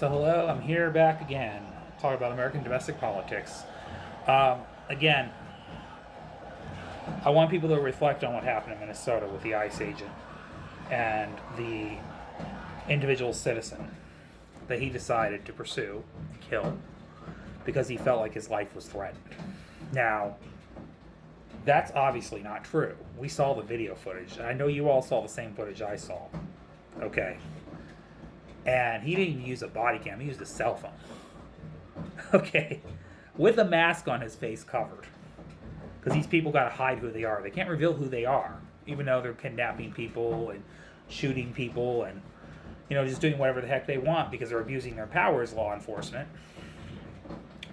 So hello, I'm here back again, talking about American domestic politics. Again, I want people to reflect on what happened in Minnesota with the ICE agent and the individual citizen that he decided to pursue and kill because he felt like his life was threatened. Now, that's obviously not true. We saw the video footage. I know you all saw the same footage I saw. Okay. And he didn't even use a body cam, he used a cell phone. Okay. With a mask on his face covered. Because these people got to hide who they are. They can't reveal who they are, even though they're kidnapping people and shooting people and, just doing whatever the heck they want because they're abusing their power as law enforcement.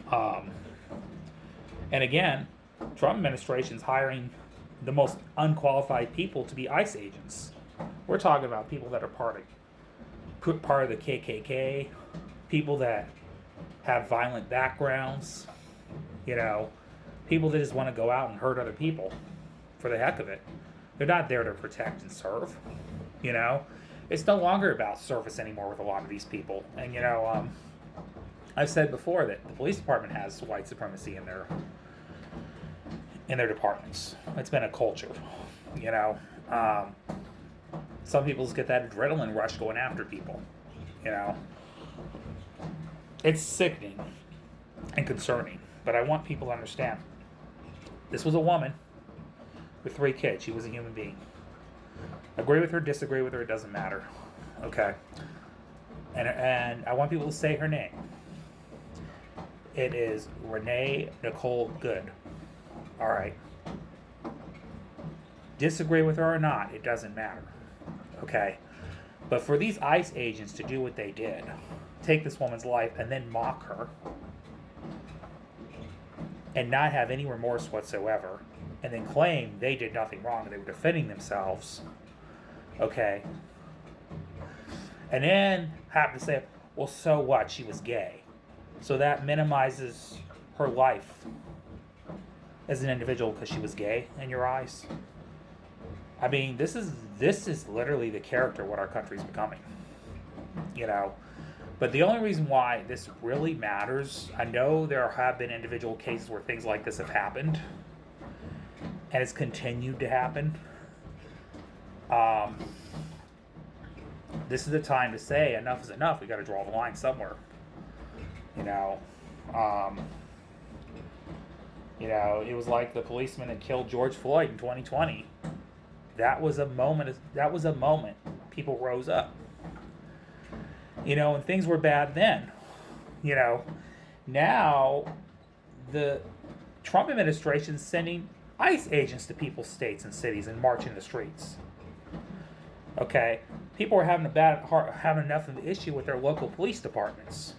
And again, Trump administration's hiring the most unqualified people to be ICE agents. We're talking about people that are part of the KKK, people that have violent backgrounds, people that just want to go out and hurt other people for the heck of it. They're not there to protect and serve, It's no longer about service anymore with a lot of these people. And, I've said before that the police department has white supremacy in their departments. It's been a culture, Some people just get that adrenaline rush going after people, It's sickening and concerning, but I want people to understand. This was a woman with 3 kids. She was a human being. Agree with her, disagree with her, it doesn't matter. Okay? And I want people to say her name. It is Renee Nicole Good. All right. Disagree with her or not, it doesn't matter. Okay? But for these ICE agents to do what they did, take this woman's life and then mock her, and not have any remorse whatsoever, and then claim they did nothing wrong and they were defending themselves, okay? And then have to say, well, so what? She was gay. So that minimizes her life as an individual because she was gay in your eyes. I mean, this is literally the character of what our country's becoming, But the only reason why this really matters, I know there have been individual cases where things like this have happened, and it's continued to happen. This is the time to say enough is enough. We got to draw the line somewhere. It was like the policeman that killed George Floyd in 2020. That was a moment. People rose up. And things were bad then. Now the Trump administration's sending ICE agents to people's states and cities and marching the streets. Okay, people are having enough of an issue with their local police departments.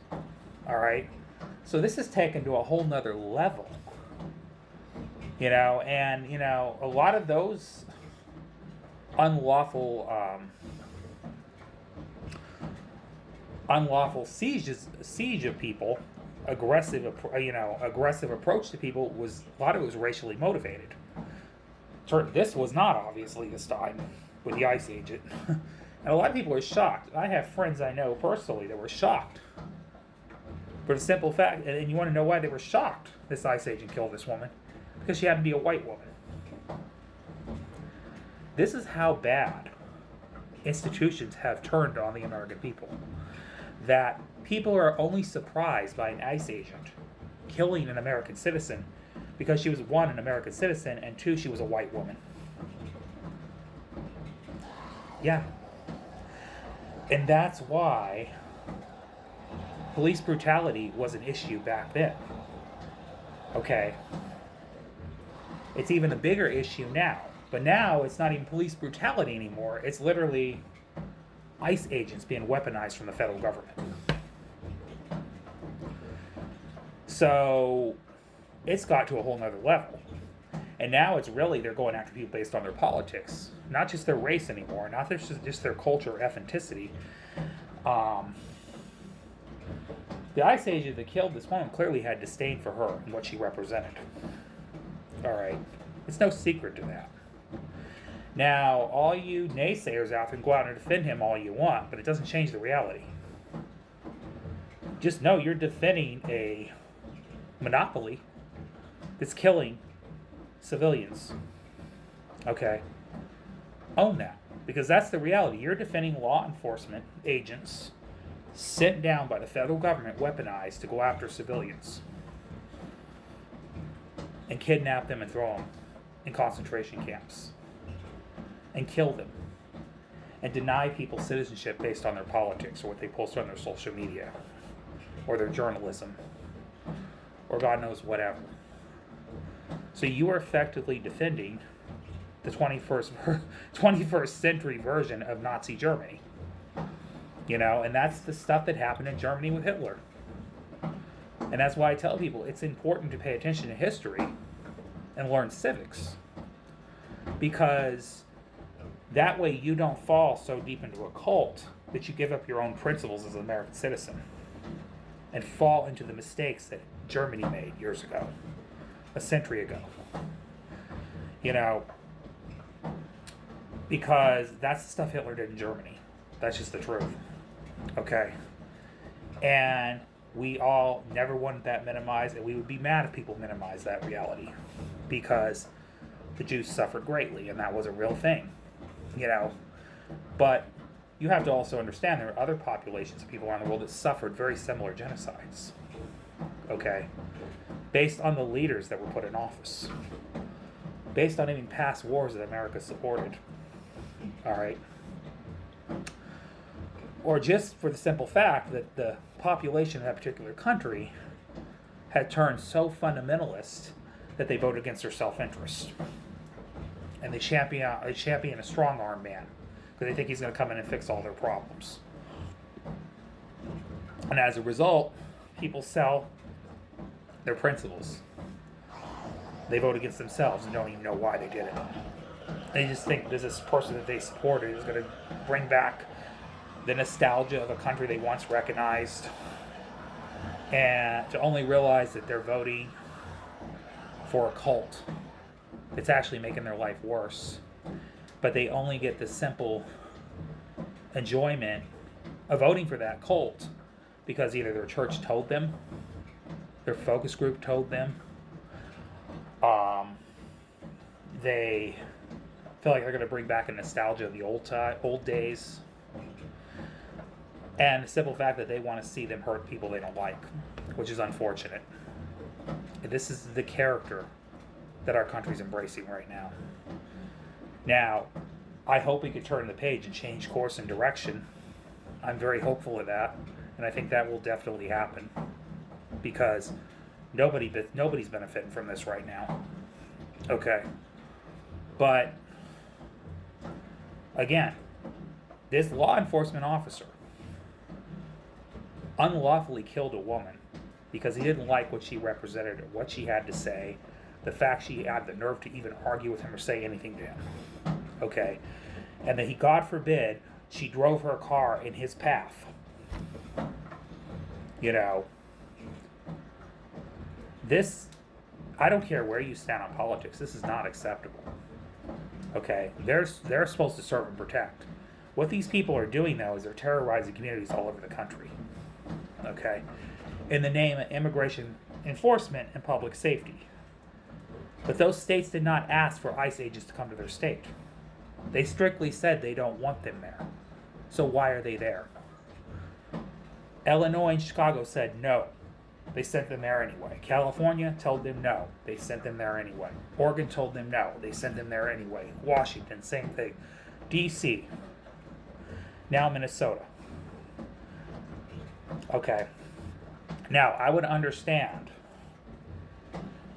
All right, so this is taken to a whole nother level. And a lot of those unlawful siege of people, aggressive approach to people a lot of it was racially motivated. This was not obviously this time with the ICE agent, and a lot of people are shocked. I have friends I know personally that were shocked for the simple fact, and you want to know why they were shocked? This ICE agent killed this woman because she happened to be a white woman. This is how bad institutions have turned on the American people. That people are only surprised by an ICE agent killing an American citizen because she was, 1, an American citizen, and 2, she was a white woman. Yeah. And that's why police brutality was an issue back then. Okay. It's even a bigger issue now. But now it's not even police brutality anymore. It's literally ICE agents being weaponized from the federal government. So it's got to a whole nother level. And now it's really, they're going after people based on their politics. Not just their race anymore. Not just their culture or ethnicity. The ICE agent that killed this woman clearly had disdain for her and what she represented. Alright. It's no secret to that. Now, all you naysayers out there can go out and defend him all you want, but it doesn't change the reality. just know you're defending a monopoly that's killing civilians. Okay? Own that. Because that's the reality. You're defending law enforcement agents sent down by the federal government, weaponized to go after civilians and kidnap them and throw them in concentration camps and kill them and deny people citizenship based on their politics or what they post on their social media or their journalism or God knows whatever. So you are effectively defending the 21st century version of Nazi Germany. And that's the stuff that happened in Germany with Hitler. And that's why I tell people it's important to pay attention to history and learn civics. Because that way you don't fall so deep into a cult that you give up your own principles as an American citizen and fall into the mistakes that Germany made years ago, a century ago. Because that's the stuff Hitler did in Germany. That's just the truth. Okay? And we all never wanted that minimized, and we would be mad if people minimize that reality. Because the Jews suffered greatly, and that was a real thing. But you have to also understand there are other populations of people around the world that suffered very similar genocides. Okay? Based on the leaders that were put in office. Based on even past wars that America supported. Alright? Or just for the simple fact that the population of that particular country had turned so fundamentalist that they voted against their self-interest. And they champion a strong-arm man because they think he's going to come in and fix all their problems. And as a result, people sell their principles. They vote against themselves and don't even know why they did it. They just think this person that they supported is going to bring back the nostalgia of a country they once recognized, and to only realize that they're voting for a cult that's actually making their life worse. But they only get the simple enjoyment of voting for that cult because either their church told them, their focus group told them, they feel like they're going to bring back a nostalgia of the old days, and the simple fact that they want to see them hurt people they don't like, which is unfortunate. This is the character that our country's embracing right now. Now, I hope we could turn the page and change course and direction. I'm very hopeful of that, and I think that will definitely happen because nobody's benefiting from this right now. Okay. But, again, this law enforcement officer unlawfully killed a woman because he didn't like what she represented or what she had to say, the fact she had the nerve to even argue with him or say anything to him. Okay? And that God forbid, she drove her car in his path. This, I don't care where you stand on politics, this is not acceptable. Okay? They're supposed to serve and protect. What these people are doing, though, is they're terrorizing communities all over the country. Okay? In the name of immigration enforcement and public safety. But those states did not ask for ICE agents to come to their state. They strictly said they don't want them there. So why are they there? Illinois and Chicago said no. They sent them there anyway. California told them no. They sent them there anyway. Oregon told them no. They sent them there anyway. Washington, same thing. DC. Now Minnesota. Okay. Now, I would understand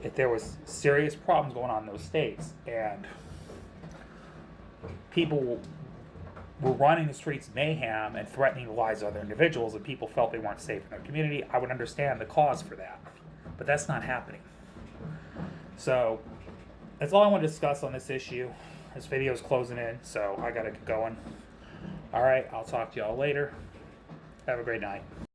if there was serious problems going on in those states and people were running the streets mayhem and threatening the lives of other individuals and people felt they weren't safe in their community. I would understand the cause for that. But that's not happening. So, that's all I want to discuss on this issue. This video is closing in, so I gotta get going. Alright, I'll talk to y'all later. Have a great night.